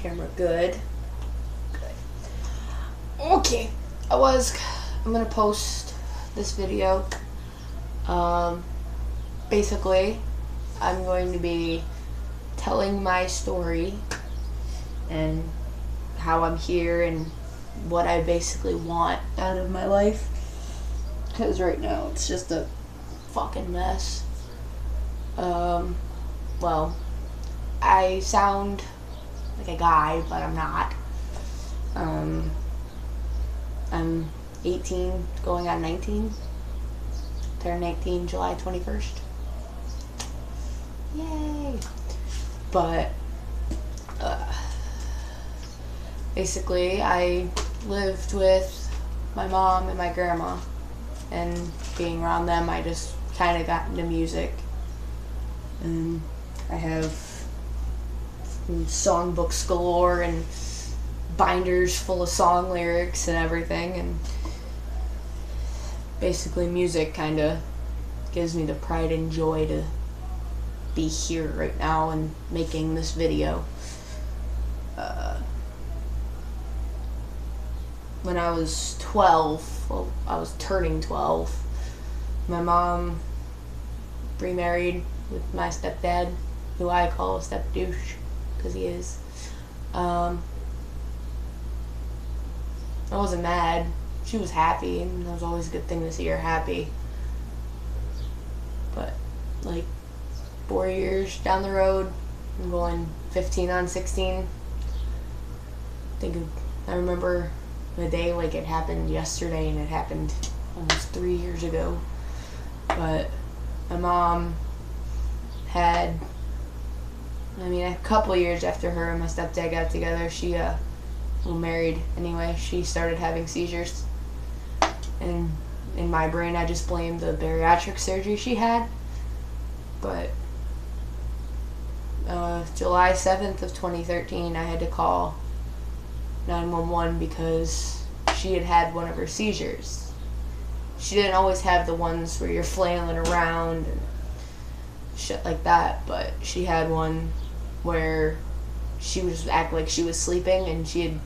camera good? Good. Okay. I'm gonna post this video. Basically, I'm going to be telling my story and how I'm here and what I basically want out of my life. Because right now it's just a fucking mess. Well, I sound like a guy, but I'm not. I'm 18, going on 19. Turned 19 July 21st. Yay! But, basically, I lived with my mom and my grandma. And being around them, I just kind of got into music. And I have songbooks galore and binders full of song lyrics and everything. And basically, music kind of gives me the pride and joy to be here right now and making this video. When I was 12, well, I was turning 12, my mom remarried with my stepdad, who I call a step douche, because he is. I wasn't mad. She was happy, and it was always a good thing to see her happy. But, like, 4 years down the road, I'm going 15 on 16. I remember the day like it happened yesterday, and it happened almost 3 years ago. But my mom had, a couple years after her and my stepdad got together, she, married anyway, she started having seizures. And in my brain, I just blamed the bariatric surgery she had. But July 7th of 2013, I had to call 911 because she had had one of her seizures. She didn't always have the ones where you're flailing around and shit like that, but she had one where she would just act like she was sleeping, and she had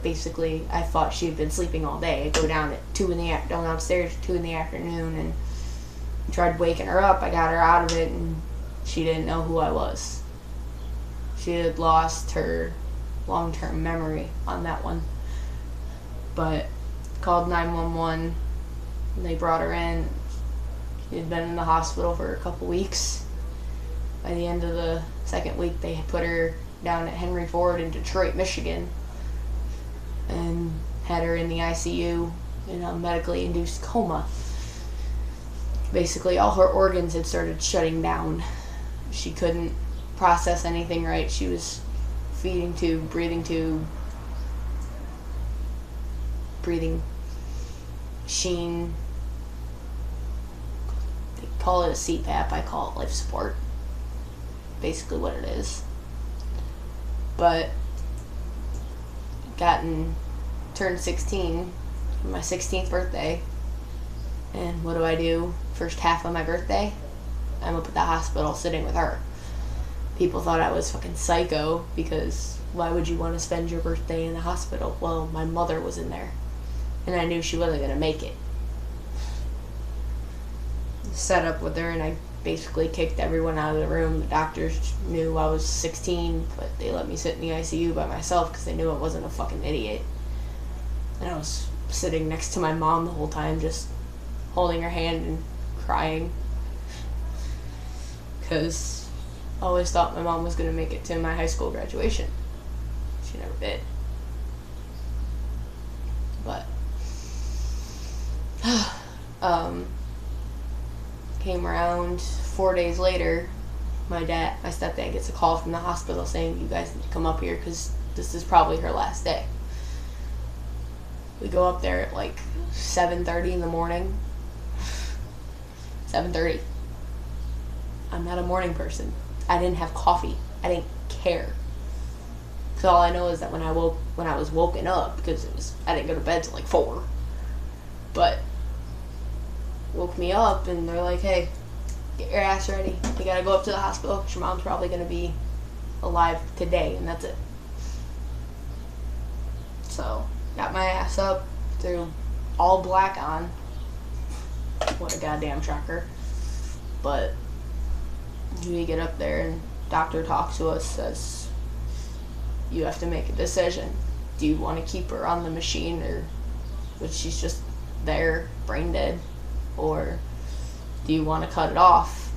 basically, I thought she had been sleeping all day. I'd go down at downstairs at 2 in the afternoon and tried waking her up. I got her out of it, and she didn't know who I was. She had lost her long-term memory on that one. But called 911, and they brought her in. She had been in the hospital for a couple weeks. By the end of the second week, they put her down at Henry Ford in Detroit, Michigan, and had her in the ICU in a medically induced coma. Basically, all her organs had started shutting down. She couldn't process anything right. She was feeding tube, breathing machine. They call it a CPAP. I call it life support. Basically what it is. But turned 16 for my 16th birthday. And what do? First half of my birthday, I'm up at the hospital sitting with her. People thought I was fucking psycho, because why would you want to spend your birthday in the hospital? Well, my mother was in there, and I knew she wasn't going to make it. Set up with her, and I basically kicked everyone out of the room. The doctors knew I was 16, but they let me sit in the ICU by myself because they knew I wasn't a fucking idiot. And I was sitting next to my mom the whole time, just holding her hand and crying, because I always thought my mom was going to make it to my high school graduation. She never did. But came around 4 days later, my stepdad gets a call from the hospital saying, you guys need to come up here because this is probably her last day. We go up there at like 7:30 in the morning. 7:30. I'm not a morning person. I didn't have coffee. I didn't care. So all I know is that when I was woken up, because I didn't go to bed till like 4. But woke me up and they're like, hey, get your ass ready. You gotta go up to the hospital because your mom's probably gonna be alive today, and that's it. So, got my ass up, threw all black on. What a goddamn shocker. But we get up there and doctor talks to us, says, you have to make a decision. Do you want to keep her on the machine, or which she's just there, brain dead, or do you want to cut it off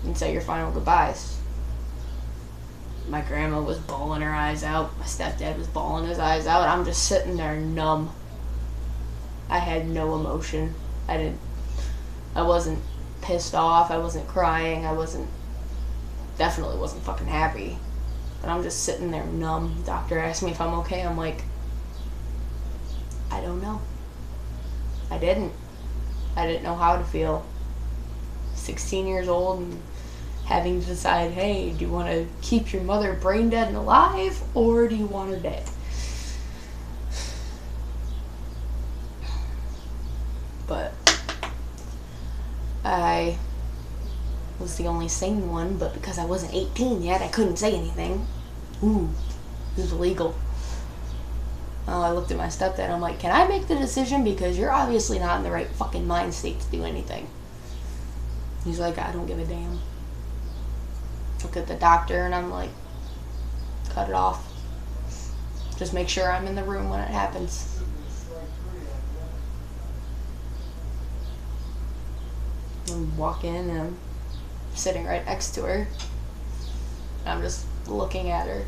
and say your final goodbyes? My grandma was bawling her eyes out. My stepdad was bawling his eyes out. I'm just sitting there numb. I had no emotion. I wasn't pissed off. I wasn't crying. Definitely wasn't fucking happy. But I'm just sitting there numb. The doctor asked me if I'm okay. I'm like, I don't know. I didn't know how to feel. 16 years old and having to decide, hey, do you want to keep your mother brain dead and alive, or do you want her dead? But I was the only sane one, but because I wasn't 18 yet, I couldn't say anything. Ooh, it was illegal. I looked at my stepdad, I'm like, can I make the decision, because you're obviously not in the right fucking mind state to do anything. He's like, I don't give a damn. Look at the doctor, and I'm like, cut it off. Just make sure I'm in the room when it happens. I walk in, and I'm sitting right next to her. I'm just looking at her.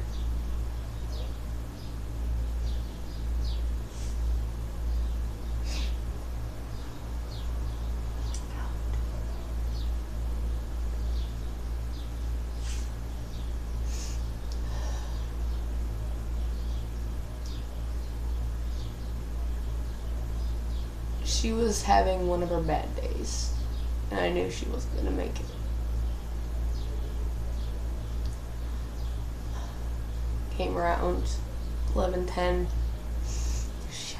She was having one of her bad days, and I knew she wasn't gonna make it. Came around 11:10.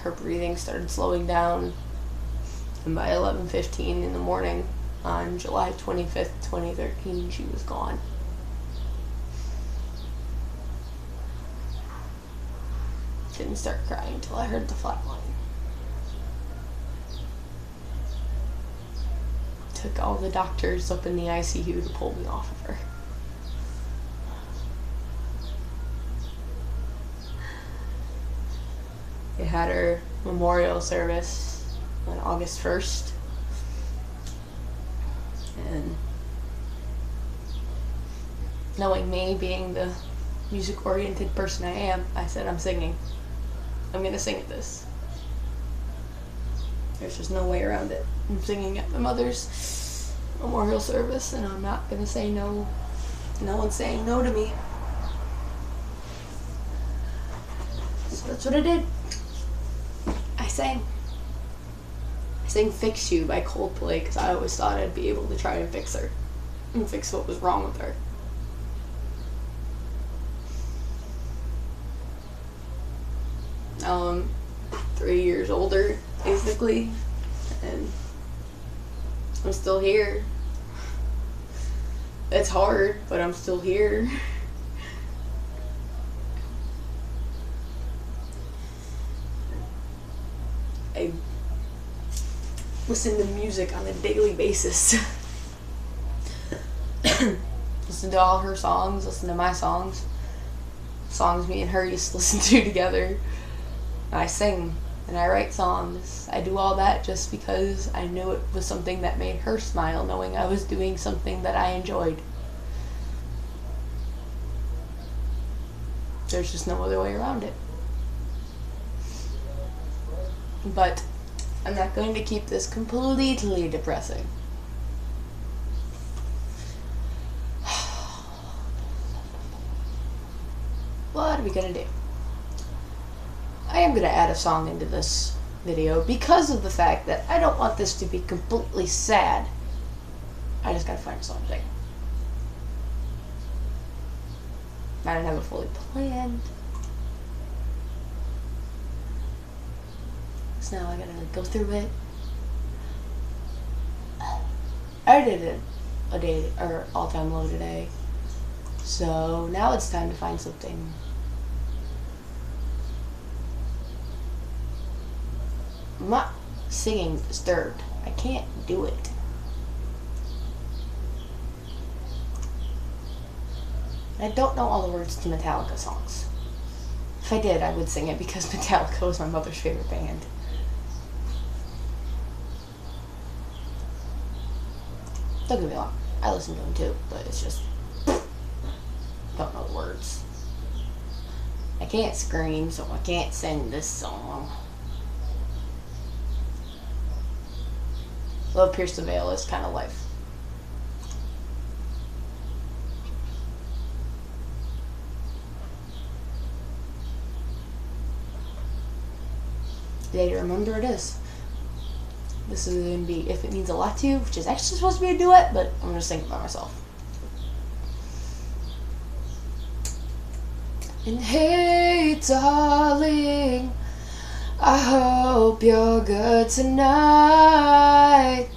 Her breathing started slowing down, and by 11:15 in the morning on July 25th, 2013, she was gone. Didn't start crying until I heard the flatline. Took all the doctors up in the ICU to pull me off of her. They had her memorial service on August 1st. And knowing me, being the music-oriented person I am, I said, I'm singing. I'm gonna sing at this. There's just no way around it. I'm singing at my mother's memorial service, and I'm not gonna say no. No one's saying no to me. So that's what I did. I sang Fix You by Coldplay, because I always thought I'd be able to try and fix her. And fix what was wrong with her. Now I'm 3 years older, basically, and I'm still here. It's hard, but I'm still here. I listen to music on a daily basis. Listen to all her songs, listen to my songs. Songs me and her used to listen to together. I sing and I write songs. I do all that just because I knew it was something that made her smile, knowing I was doing something that I enjoyed. There's just no other way around it. But I'm not going to keep this completely depressing. What are we gonna do? I am gonna add a song into this video because of the fact that I don't want this to be completely sad. I just gotta find a song to sing. I didn't have it fully planned. So now I gotta go through it. I did a day or all-time low today. So now it's time to find something I'm not singing Disturbed. I can't do it. I don't know all the words to Metallica songs. If I did, I would sing it because Metallica was my mother's favorite band. Don't get me wrong, I listen to them too, but it's just don't know the words. I can't scream, so I can't sing this song. Love Pierce the Veil is kind of life. Day to remember it is. This is going to be If It Means a Lot to You, which is actually supposed to be a duet, but I'm going to sing it by myself. And hey, darling, I hope you're good tonight.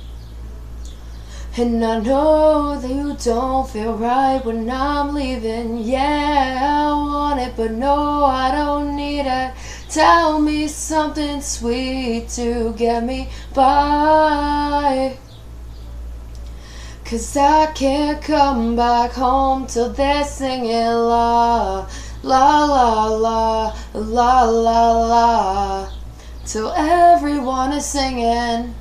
And I know that you don't feel right when I'm leaving. Yeah, I want it, but no, I don't need it. Tell me something sweet to get me by. 'Cause I can't come back home till they're singing la, la, la, la, la, la, la. Till everyone is singing.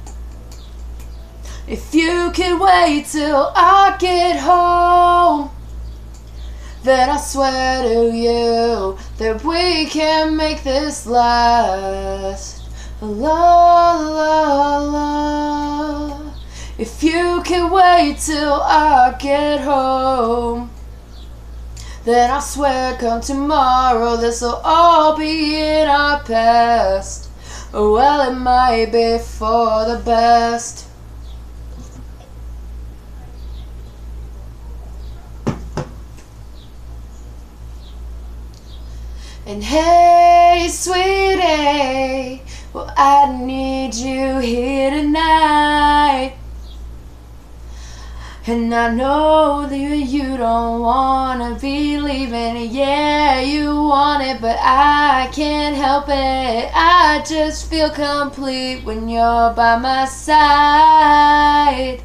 If you can wait till I get home, then I swear to you that we can make this last. La, la, la. If you can wait till I get home, then I swear come tomorrow this'll all be in our past. Well, it might be for the best. And hey, sweetie, well, I need you here tonight. And I know that you don't wanna be leaving. Yeah, you want it, but I can't help it. I just feel complete when you're by my side.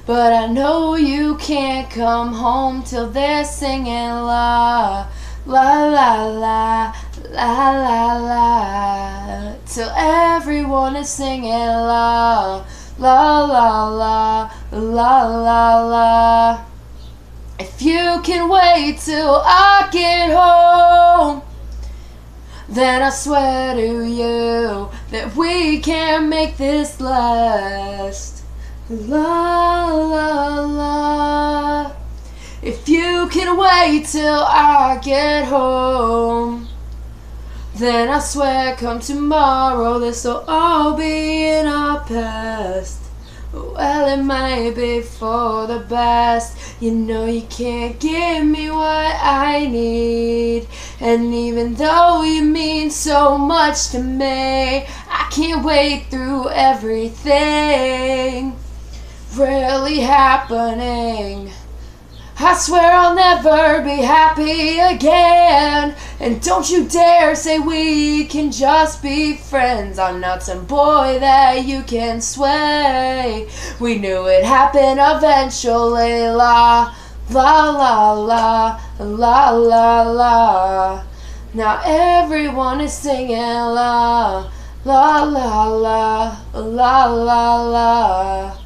But I know you can't come home till they're singing la, la, la, la, la, la, la. Till everyone is singing la, la, la, la, la, la, la. If you can wait till I get home, then I swear to you that we can make this last. La, la, la. If you can wait till I get home, then I swear come tomorrow this'll all be in our past. Well, it might be for the best. You know you can't give me what I need. And even though you mean so much to me, I can't wait through everything really happening. I swear I'll never be happy again. And don't you dare say we can just be friends. I'm not some boy that you can sway. We knew it happened eventually. La, la, la, la, la, la, la. Now everyone is singing la, la, la, la, la, la, la.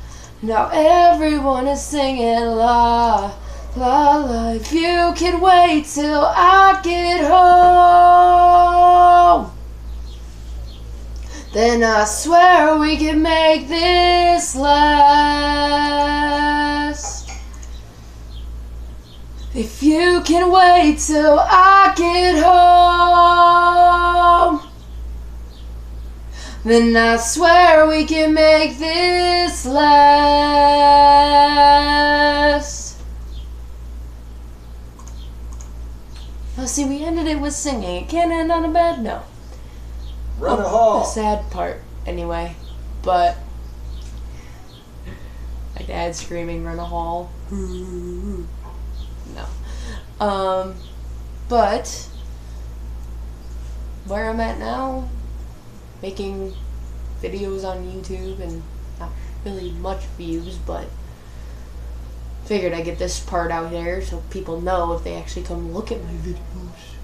Now everyone is singing la, la, la. If you can wait till I get home, then I swear we can make this last. If you can wait till I get home, then I swear we can make this last. Oh, see, we ended it with singing. It can't end on a bad note. Run a hall. The sad part, anyway. But my dad screaming, "Run a hall." No. But where I'm at now, making videos on YouTube, and not really much views, but figured I'd get this part out there so people know if they actually come look at my videos.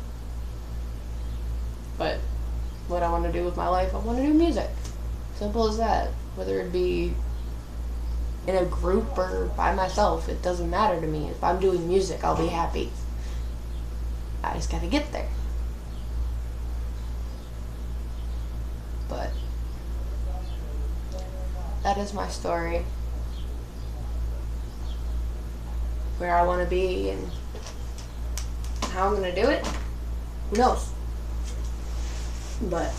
But what I want to do with my life, I want to do music. Simple as that. Whether it be in a group or by myself, it doesn't matter to me. If I'm doing music, I'll be happy. I just gotta get there. But that is my story. Where I want to be and how I'm gonna do it, who knows? But